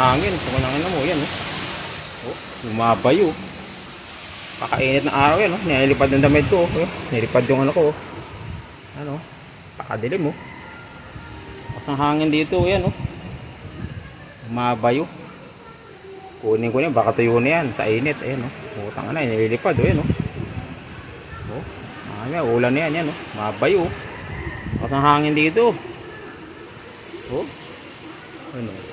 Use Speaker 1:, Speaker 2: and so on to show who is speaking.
Speaker 1: hangin. Pumunangin mo, yan, oh. Oh, bumabayo. Kakainit ng araw yan, oh. Nilipad ng damit ko, oh. Nilipad yung ano ko, oh. Ano, pakadilim, oh. Ang hangin dito, yan, oh. Bumabayo. Kunin ko yan, baka tuyo na yan sa init, ayan, oh. Utang na, nililipad, oh, yan, oh. Oh, ulan na yan, yan, oh. Mabayo, oh. Ang hangin dito, oh. Ano,